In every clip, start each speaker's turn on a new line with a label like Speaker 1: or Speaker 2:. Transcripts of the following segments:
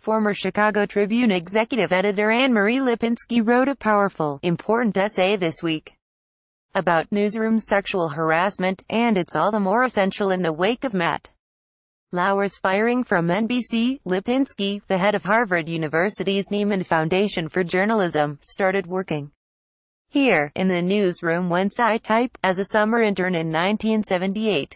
Speaker 1: Former Chicago Tribune executive editor Anne-Marie Lipinski wrote a powerful, important essay this week about newsroom sexual harassment, and it's all the more essential in the wake of Matt Lauer's firing from NBC. Lipinski, the head of Harvard University's Nieman Foundation for Journalism, started working here in the newsroom when type as a summer intern in 1978.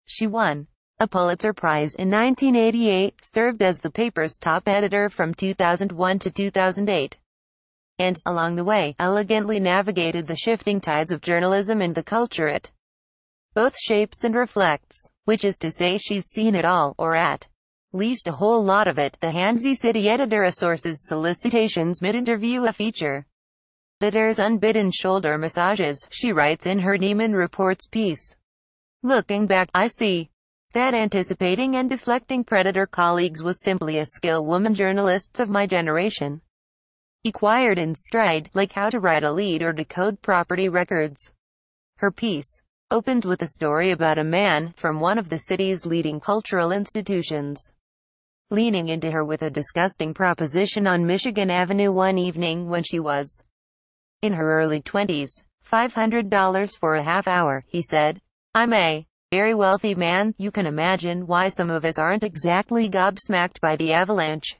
Speaker 1: She won a Pulitzer Prize in 1988, served as the paper's top editor from 2001 to 2008, and, along the way, elegantly navigated the shifting tides of journalism and the culture it both shapes and reflects, which is to say she's seen it all, or at least a whole lot of it. The handsy city editor, a source's solicitations mid-interview, a feature that airs unbidden shoulder massages, she writes in her Nieman Reports piece. Looking back, I see that anticipating and deflecting predator colleagues was simply a skill women journalists of my generation acquired in stride, like how to write a lead or decode property records. Her piece opens with a story about a man from one of the city's leading cultural institutions leaning into her with a disgusting proposition on Michigan Avenue one evening when she was in her early 20s. $500 for a half hour, he said. I'm a very wealthy man. You can imagine why some of us aren't exactly gobsmacked by the avalanche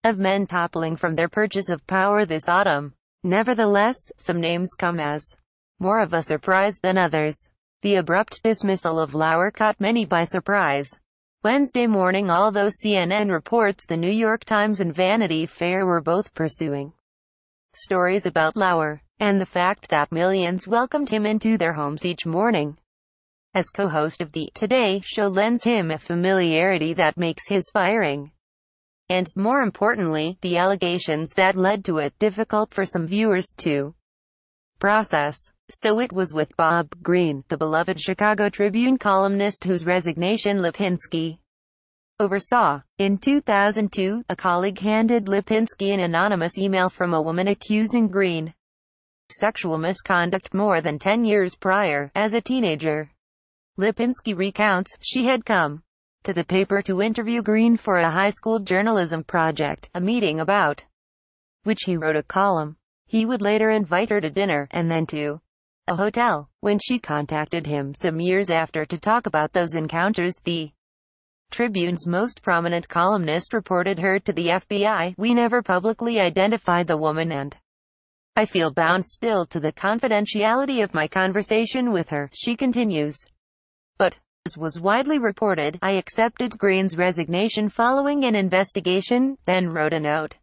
Speaker 1: of men toppling from their perches of power this autumn. Nevertheless, some names come as more of a surprise than others. The abrupt dismissal of Lauer caught many by surprise Wednesday morning, although CNN reports the New York Times and Vanity Fair were both pursuing stories about Lauer, and the fact that millions welcomed him into their homes each morning as co-host of the Today Show lends him a familiarity that makes his firing, and, more importantly, the allegations that led to it, difficult for some viewers to process. So it was with Bob Greene, the beloved Chicago Tribune columnist whose resignation Lipinski oversaw. In 2002, a colleague handed Lipinski an anonymous email from a woman accusing Greene sexual misconduct more than 10 years prior, as a teenager. Lipinski recounts, she had come to the paper to interview Greene for a high school journalism project, a meeting about which he wrote a column. He would later invite her to dinner, and then to a hotel. When she contacted him some years after to talk about those encounters, the Tribune's most prominent columnist reported her to the FBI. We never publicly identified the woman, and I feel bound still to the confidentiality of my conversation with her, she continues. But, as was widely reported, I accepted Greene's resignation following an investigation, then wrote a note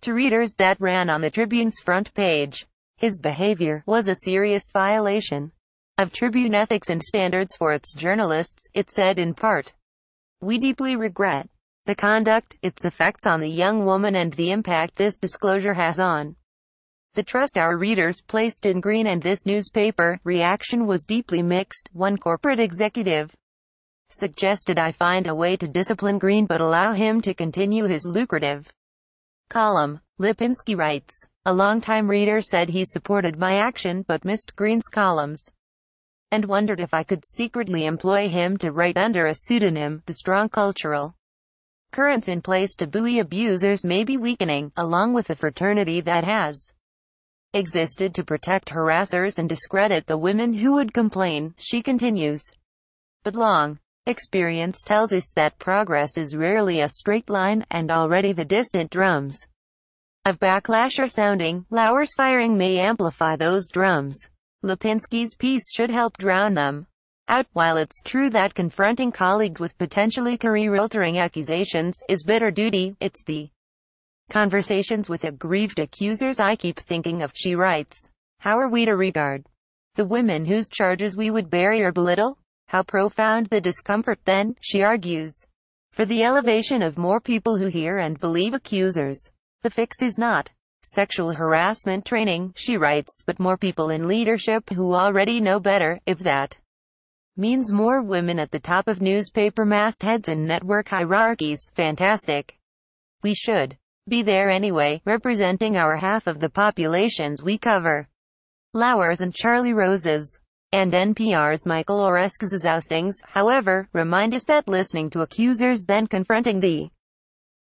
Speaker 1: to readers that ran on the Tribune's front page. His behavior was a serious violation of Tribune ethics and standards for its journalists, it said in part. We deeply regret the conduct, its effects on the young woman, and the impact this disclosure has on the trust our readers placed in Greene and this newspaper. Reaction was deeply mixed. One corporate executive suggested I find a way to discipline Greene but allow him to continue his lucrative column. Lipinski writes, a longtime reader said he supported my action but missed Greene's columns and wondered if I could secretly employ him to write under a pseudonym. The strong cultural currents in place to buoy abusers may be weakening, along with a fraternity that has existed to protect harassers and discredit the women who would complain, she continues. But long experience tells us that progress is rarely a straight line, and already the distant drums of backlash are sounding. Lauer's firing may amplify those drums. Lipinski's piece should help drown them out. While it's true that confronting colleagues with potentially career-altering accusations is bitter duty, it's the conversations with aggrieved accusers I keep thinking of, she writes. How are we to regard the women whose charges we would bury or belittle? How profound the discomfort then, she argues, for the elevation of more people who hear and believe accusers. The fix is not sexual harassment training, she writes, but more people in leadership who already know better. If that means more women at the top of newspaper mastheads and network hierarchies, fantastic. We should be there anyway, representing our half of the populations we cover. Lauer's and Charlie Rose's and NPR's Michael Oreskes' oustings, however, remind us that listening to accusers then confronting the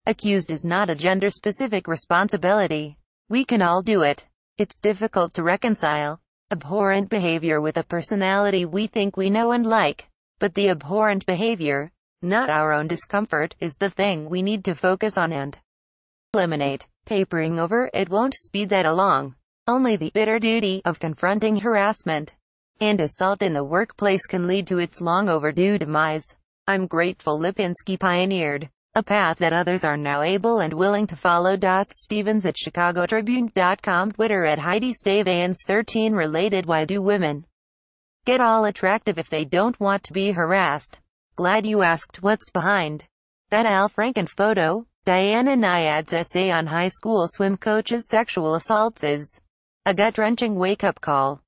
Speaker 1: Accused is not a gender-specific responsibility. We can all do it. It's difficult to reconcile abhorrent behavior with a personality we think we know and like. But the abhorrent behavior, not our own discomfort, is the thing we need to focus on and eliminate. Papering over it won't speed that along. Only the bitter duty of confronting harassment and assault in the workplace can lead to its long overdue demise. I'm grateful Lipinski pioneered a path that others are now able and willing to follow. Stevens at ChicagoTribune.com. Twitter at HeidiStevens13. Related: why do women get all attractive if they don't want to be harassed? Glad you asked. What's behind that Al Franken photo? Diana Nyad's essay on high school swim coaches' sexual assaults is a gut-wrenching wake-up call.